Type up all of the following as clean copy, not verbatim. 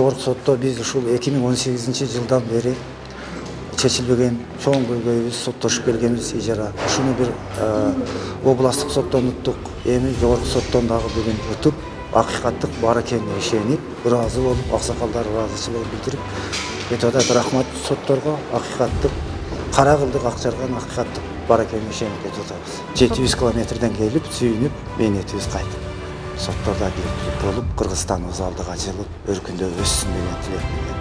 жогорку сотто биз ушул 2018-жылдан бери чечилбеген чоң көйгөйүбүз соттошуп келгенбиз ижара. Ушуну бир областтык соттон уттук, эми жогорку соттон дагы бүгүн утуп, акыйкаттык бар экенине ишенип, ыраазы болуп, аксакалдар ыраазычылык билдирип өтүп атат. Рахмат сотторго, акыйкаттык кара кылдык, ак жарган акыйкаттык бар экенине ишенип кетип атабыз. 700 километрден келип, сүйүнүп, мээнетибиз кайтып, соттордо адилеттүүлүк болуп, Кыргызстаныбыз алдыга жылып, өркүндөп өссүн деген тилек менен.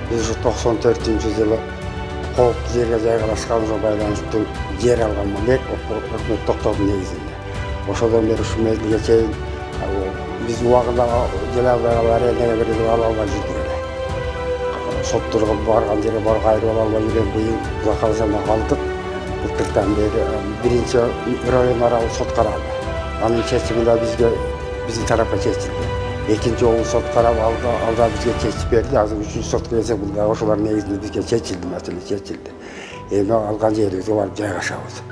Biz 94-жылы кооптуу жерге жайгалашканыбызга байланыштуу жер алган элек, өкмөт токтоодун негизинде. Ошодон бери ушул мезгилге чейин биз убагында Желалбайга аренага берилип ала албай жүрдүк эле. Сотторго барган жерге барып кайрып ала албай жүргөн быйыл Закалжанда калдык. Былтыртан бери биринчи район аралык сот карады. Анын чечими да биздин тарапка чечилди. Экинчи облус сот карап алды, бизге чечип берди. Азыр үчүнчү сотко келсек, бул да ошолор негизинде бизге чечилди, маселе чечилди. Эми алган жерибизге барып жайгашабыз.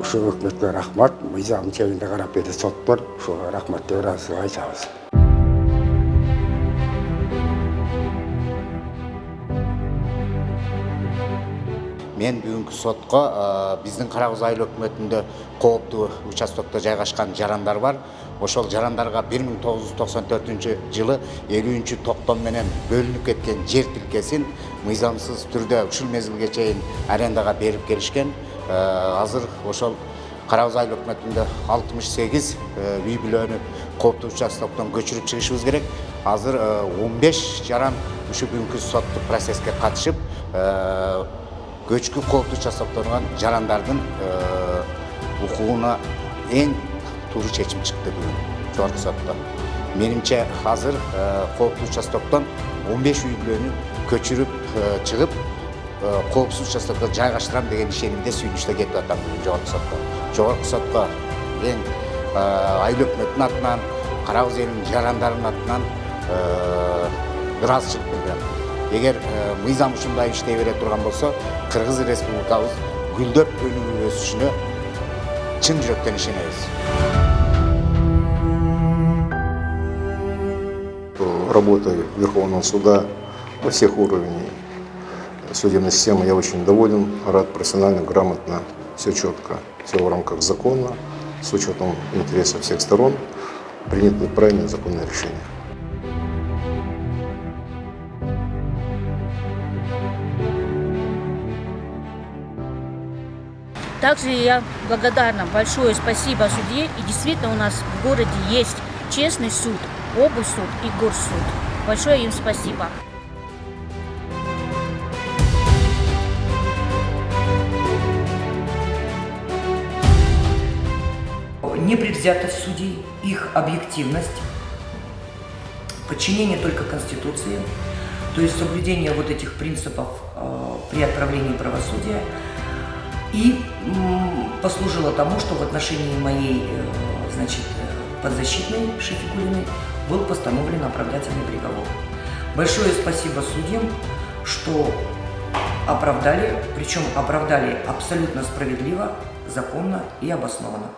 Ушул өкмөткө рахмат, мыйзам чегинде карап берди соттор, ушуга рахмат деп ыраазычылык айтабыз. Мен бүгүнкү сотко биздин Карагөз айыл өкмөтүндө кооптуу участокто жайгашкан жарандар бар. Ошол жарандарга 1994-жылы 50-токтом менен бөлүнүп кеткен жер тилкесин мыйзамсыз түрдө ушул мезгилге чейин арендага берип келишкен. Азыр ошол Карагөз айыл өкмөтүндө 68 үй бүлөнү кооптуу участоктон көчүрүп чыгышыбыз керек. Азыр 15 жаран ушу бүгүнкү соттук процесске катышып, көчкү кооптуу участоктон жарандардын укугуна эң туура чечим чыкты бүгүн жогорку сотто. Менимче азыр кооптуу участоктон 15 үй бүлөнү көчүрүп чыгып, коопсуз участокко жайгаштырам деген ишенимде сүйүнүштө кетип атам бүгүн жогорку сотто. Жогорку сотко эң айыл өкмөтүнүн атынан, Карагөз элинин жарандарынын атынан ыраазычылык билдирем. Эгер мыйзам ушундай иштей бере турган болсо, Кыргыз Республикабыз гүлдөп өнүгүп өсүшүнө чын жүрөктөн ишенебиз. Работой Верховного суда во всех уровнях судебной системы я очень доволен, рад, профессионально, грамотно, все четко, все в рамках закона, с учетом интересов всех сторон, принято правильное законное решение. Также я благодарна, большое спасибо судье, и действительно у нас в городе есть честный суд, облсуд и горсуд. Большое им спасибо. Непредвзятость судей, их объективность, подчинение только Конституции, то есть соблюдение вот этих принципов при отправлении правосудия, и послужило тому, что в отношении моей, подзащитной Шефигулиной был постановлен оправдательный приговор. Большое спасибо судьям, что оправдали, причем оправдали абсолютно справедливо, законно и обоснованно.